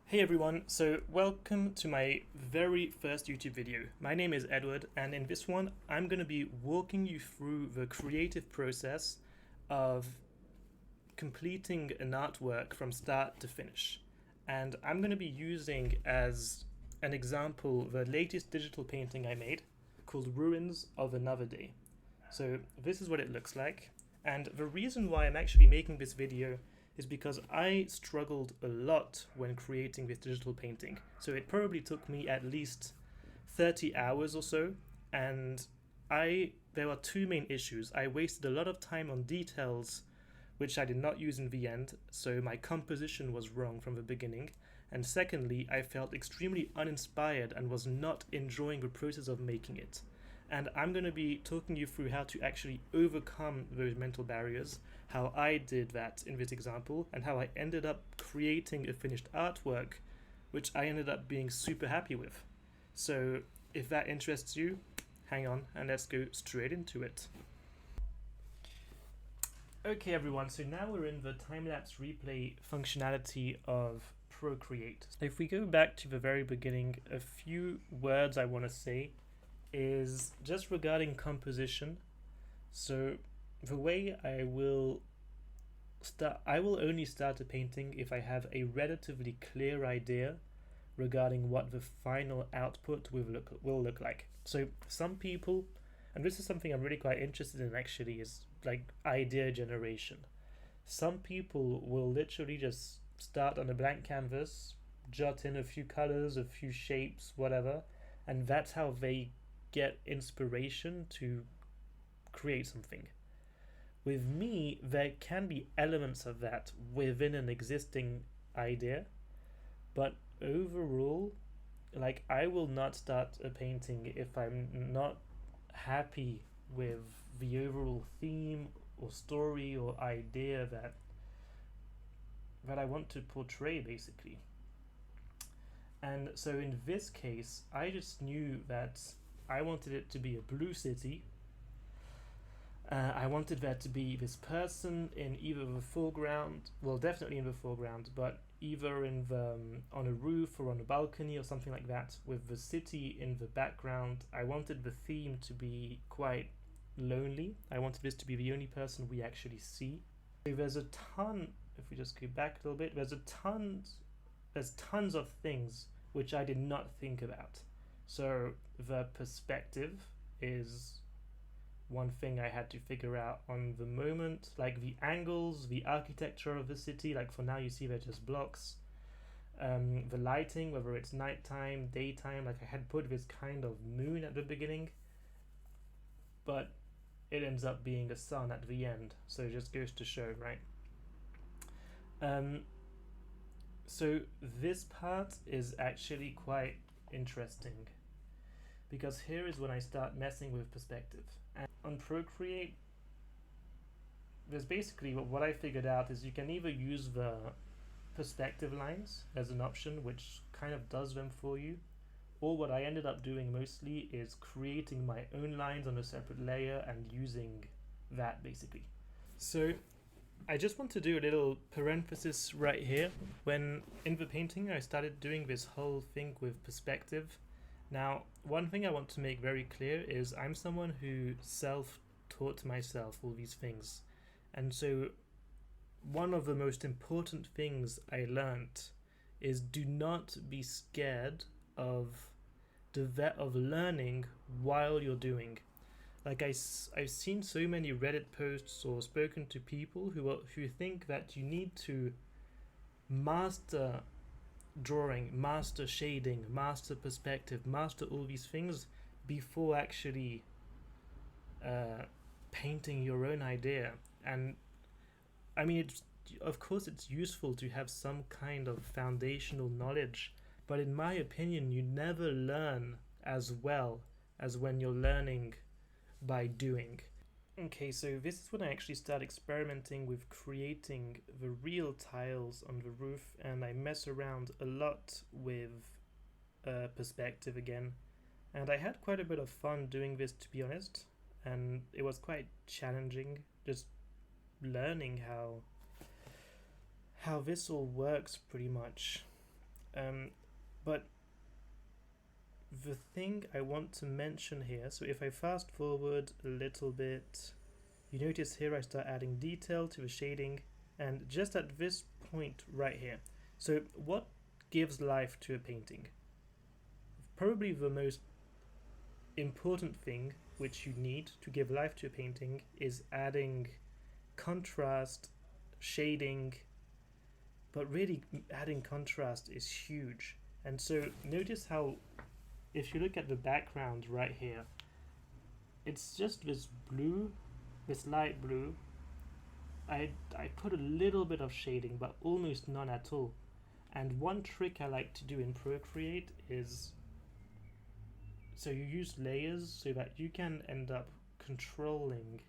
Hey everyone, so welcome to my very first YouTube video. My name is Edward, and in this one I'm going to be walking you through the creative process of completing an artwork from start to finish. And I'm going to be using as an example the latest digital painting I made called Ruins of Another Day. So this is what it looks like, and the reason why I'm actually making this video is because I struggled a lot when creating this digital painting. So it probably took me at least 30 hours or so, and there are two main issues. I wasted a lot of time on details which I did not use in the end, so my composition was wrong from the beginning. And secondly, I felt extremely uninspired and was not enjoying the process of making it. And I'm going to be talking you through how to actually overcome those mental barriers, how I did that in this example, and how I ended up creating a finished artwork, which I ended up being super happy with. So if that interests you, hang on and let's go straight into it. Okay everyone, so now we're in the time-lapse replay functionality of Procreate. If we go back to the very beginning, a few words I want to say is just regarding composition. So the way I will only start a painting if I have a relatively clear idea regarding what the final output will look like. So some people, and this is something I'm really quite interested in actually, is like idea generation. Some people will literally just start on a blank canvas, jot in a few colors, a few shapes, whatever, and that's how they get inspiration to create something. With me, there can be elements of that within an existing idea, but overall, like, I will not start a painting if I'm not happy with the overall theme or story or idea that I want to portray, basically. And so in this case, I just knew that I wanted it to be a blue city. I wanted there to be this person in either the foreground, well, definitely in the foreground, but either in the on a roof or on a balcony or something like that, with the city in the background. I wanted the theme to be quite lonely. I wanted this to be the only person we actually see. So there's a ton, if we just go back a little bit, there's tons of things which I did not think about. So the perspective is one thing I had to figure out on the moment, like the angles, the architecture of the city. Like for now you see they're just blocks. The lighting, whether it's nighttime, daytime, like I had put this kind of moon at the beginning, but it ends up being a sun at the end, so it just goes to show, right? So this part is actually quite interesting, because here is when I start messing with perspective. And on Procreate, there's basically what I figured out is you can either use the perspective lines as an option, which kind of does them for you, or what I ended up doing mostly is creating my own lines on a separate layer and using that basically. So I just want to do a little parenthesis right here. When in the painting I started doing this whole thing with perspective. Now, one thing I want to make very clear is I'm someone who self-taught myself all these things. And so one of the most important things I learnt is do not be scared of learning while you're doing. Like I've seen so many Reddit posts or spoken to people who think that you need to master drawing, master shading, master perspective, master all these things before actually painting your own idea. And I mean, of course it's useful to have some kind of foundational knowledge, but in my opinion you never learn as well as when you're learning by doing. Okay, so this is when I actually start experimenting with creating the real tiles on the roof, and I mess around a lot with perspective again. And I had quite a bit of fun doing this, to be honest, and it was quite challenging just learning how this all works pretty much. But the thing I want to mention here, so if I fast forward a little bit, you notice here I start adding detail to the shading, and just at this point right here. So what gives life to a painting? Probably the most important thing which you need to give life to a painting is adding contrast, shading, but really adding contrast is huge. And so notice how if you look at the background right here, it's just this blue, this light blue. I put a little bit of shading, but almost none at all. And one trick I like to do in Procreate is, so you use layers so that you can end up controlling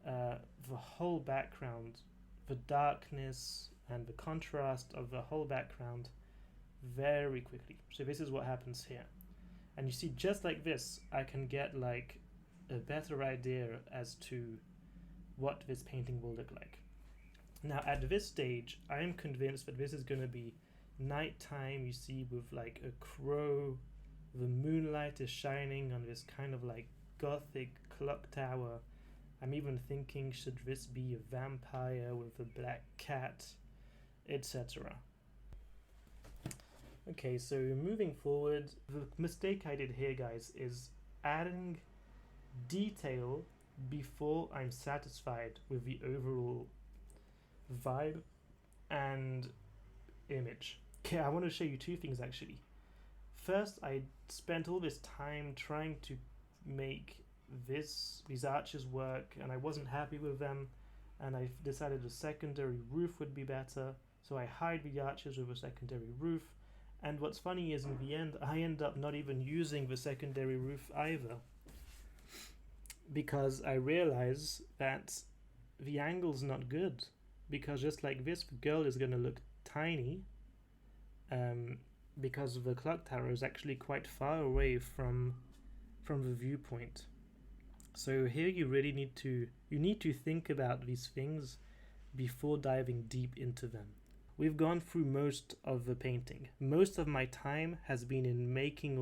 the whole background, the darkness and the contrast of the whole background very quickly. So this is what happens here. And you see, just like this, I can get like a better idea as to what this painting will look like. Now at this stage, I am convinced that this is going to be nighttime, you see, with like a crow, the moonlight is shining on this kind of like gothic clock tower. I'm even thinking, should this be a vampire with a black cat, etc. Okay, so moving forward, the mistake I did here, guys, is adding detail before I'm satisfied with the overall vibe and image. Okay, I want to show you two things actually. First, I spent all this time trying to make these arches work, and I wasn't happy with them, and I decided a secondary roof would be better, so I hide the arches with a secondary roof. And what's funny is in the end, I end up not even using the secondary roof either, because I realize that the angle's not good, because just like this, the girl is going to look tiny, because the clock tower is actually quite far away from the viewpoint. So here you really need to think about these things before diving deep into them. We've gone through most of the painting. Most of my time has been in making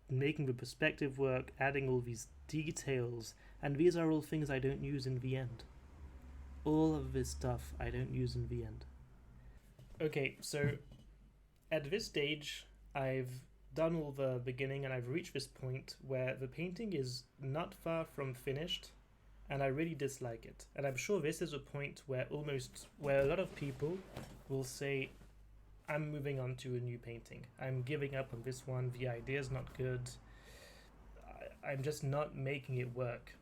the perspective work, adding all these details, and these are all things I don't use in the end. All of this stuff I don't use in the end. Okay, so at this stage, I've done all the beginning and I've reached this point where the painting is not far from finished, and I really dislike it. And I'm sure this is a point where a lot of people will say, I'm moving on to a new painting. I'm giving up on this one. The idea is not good. I'm just not making it work.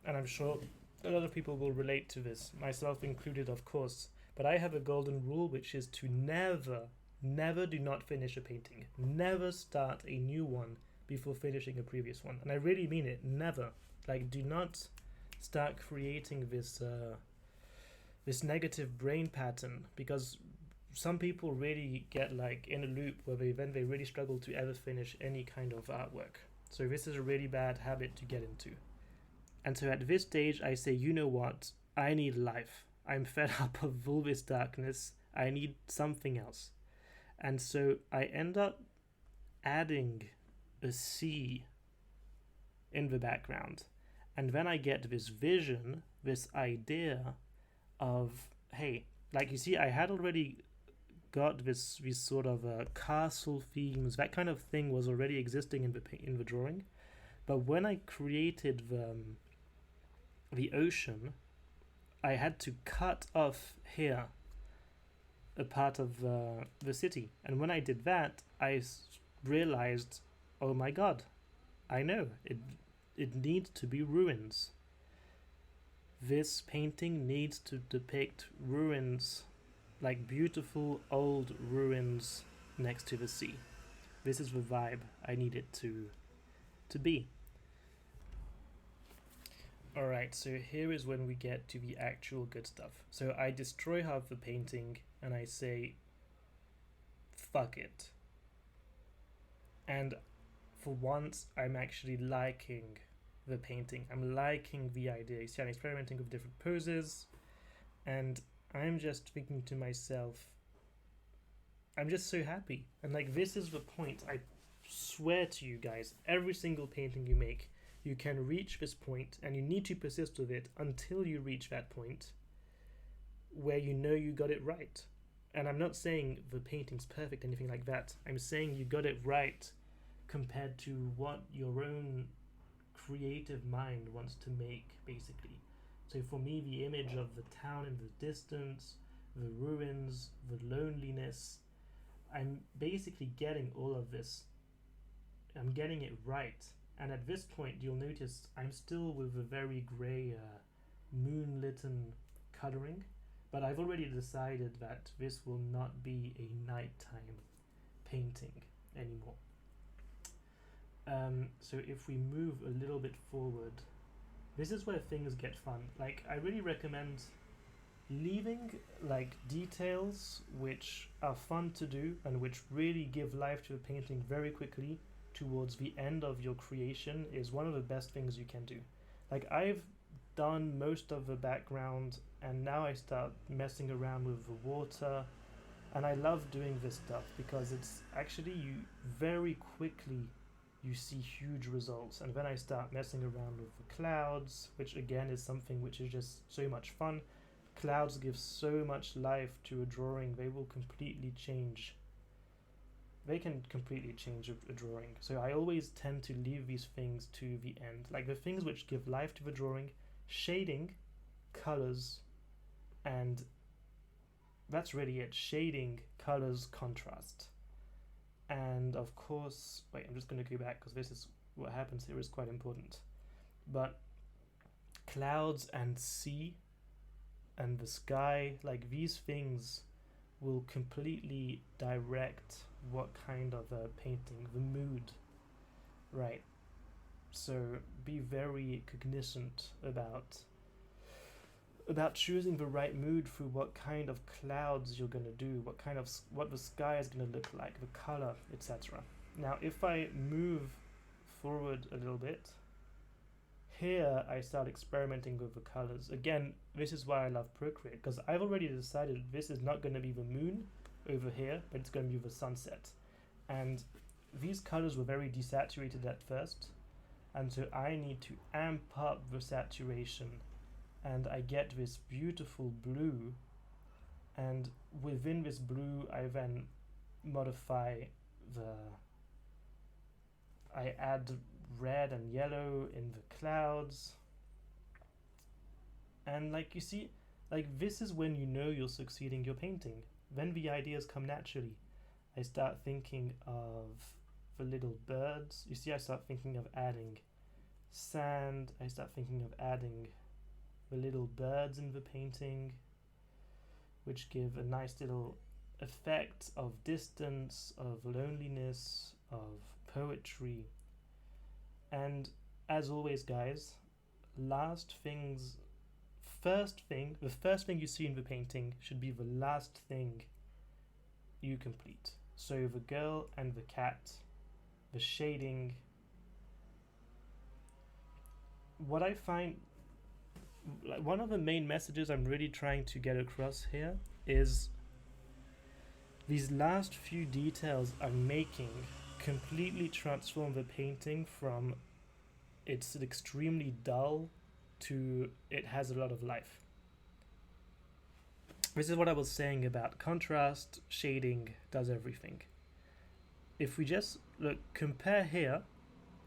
And I'm sure a lot of people will relate to this, myself included, of course. But I have a golden rule, which is to never do not finish a painting. Never start a new one before finishing a previous one. And I really mean it. Never. Like, do not start creating this negative brain pattern, because some people really get like in a loop where they really struggle to ever finish any kind of artwork. So this is a really bad habit to get into. And so at this stage I say, you know what, I need life. I'm fed up of all this darkness. I need something else. And so I end up adding a sea in the background. And then I get this vision, this idea of, hey, like you see, I had already got these sort of castle themes. That kind of thing was already existing in the drawing. But when I created the ocean, I had to cut off here a part of the city. And when I did that, I realized, oh my god, I know, it needs to be ruins. This painting needs to depict ruins, like beautiful old ruins next to the sea. This is the vibe I need it to be. Alright, so here is when we get to the actual good stuff. So I destroy half the painting and I say, fuck it. And for once, I'm actually liking the painting. I'm liking the idea. You see, I'm experimenting with different poses, and I'm just thinking to myself, I'm just so happy. And like, this is the point. I swear to you guys, every single painting you make, you can reach this point, and you need to persist with it until you reach that point where you know you got it right. And I'm not saying the painting's perfect, anything like that. I'm saying you got it right compared to what your own creative mind wants to make, basically. So for me, the image of the town in the distance, the ruins, the loneliness, I'm basically getting all of this. I'm getting it right. And at this point, you'll notice I'm still with a very grey, moonlit colouring, but I've already decided that this will not be a nighttime painting anymore. So if we move a little bit forward, this is where things get fun. Like, I really recommend leaving like details which are fun to do and which really give life to a painting very quickly towards the end of your creation is one of the best things you can do. Like, I've done most of the background, and now I start messing around with the water, and I love doing this stuff because it's actually, you very quickly you see huge results. And then I start messing around with the clouds, which again is something which is just so much fun. Clouds give so much life to a drawing. They will completely change. They can completely change a drawing. So I always tend to leave these things to the end. Like the things which give life to the drawing, shading, colors, and that's really it. Shading, colors, contrast. And of course, wait, I'm just going to go back because this is what happens here is quite important. But clouds and sea and the sky, like these things will completely direct what kind of a painting, the mood, right? So be very cognizant about choosing the right mood through what kind of clouds you're going to do, what the sky is going to look like, the color, etc. Now if I move forward a little bit, here I start experimenting with the colors. Again, this is why I love Procreate, because I've already decided this is not going to be the moon over here, but it's going to be the sunset. And these colors were very desaturated at first, and so I need to amp up the saturation, and I get this beautiful blue, and within this blue I then modify I add red and yellow in the clouds, and like you see, like this is when you know you're succeeding your painting. Then the ideas come naturally. I start thinking of the little birds. You see, I start thinking of adding sand. I start thinking of adding the little birds in the painting, which give a nice little effect of distance, of loneliness, of poetry. And as always, guys, the first thing you see in the painting should be the last thing you complete. So the girl and the cat, the shading. What I find, like, one of the main messages I'm really trying to get across here is these last few details I'm making completely transform the painting from it's extremely dull to it has a lot of life. This is what I was saying about contrast, shading does everything. If we just look, compare here,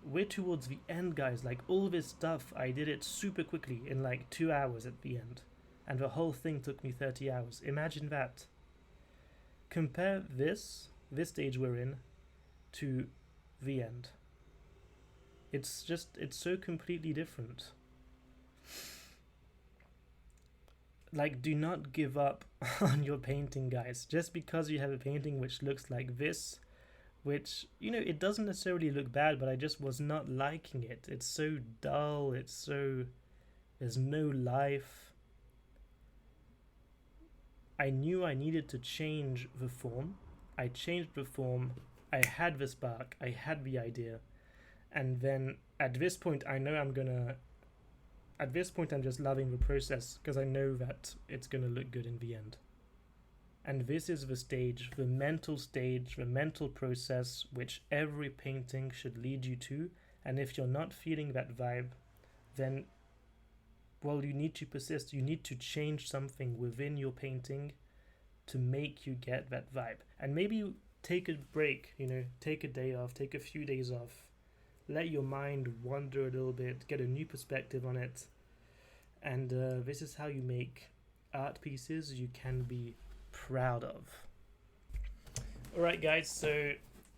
we're towards the end, guys. Like, all this stuff, I did it super quickly in like 2 hours at the end, and the whole thing took me 30 hours. Imagine that. Compare this stage we're in to the end. It's so completely different. Like, do not give up on your painting, guys. Just because you have a painting which looks like this, which, you know, it doesn't necessarily look bad, but I just was not liking it. It's so dull, there's no life. I knew I needed to change the form. I changed the form, I had the spark, I had the idea, and then at this point I know I'm just loving the process because I know that it's gonna look good in the end. And this is the stage, the mental process which every painting should lead you to. And if you're not feeling that vibe, then, well, you need to persist. You need to change something within your painting to make you get that vibe. And maybe take a break, take a day off, take a few days off. Let your mind wander a little bit, get a new perspective on it. And this is how you make art pieces you can be proud of. Alright guys, so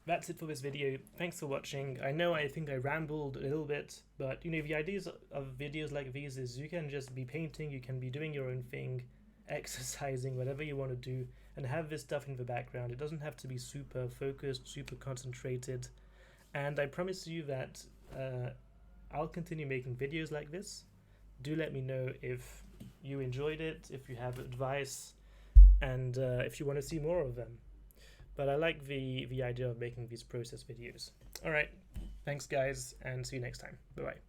that's it for this video. Thanks for watching. I think I rambled a little bit, but the ideas of videos like these is you can just be painting, you can be doing your own thing, exercising, whatever you want to do, and have this stuff in the background. It doesn't have to be super focused, super concentrated. And I promise you that I'll continue making videos like this. Do let me know if you enjoyed it, if you have advice, and if you want to see more of them. But I like the idea of making these process videos. Alright, thanks guys, and see you next time. Bye bye.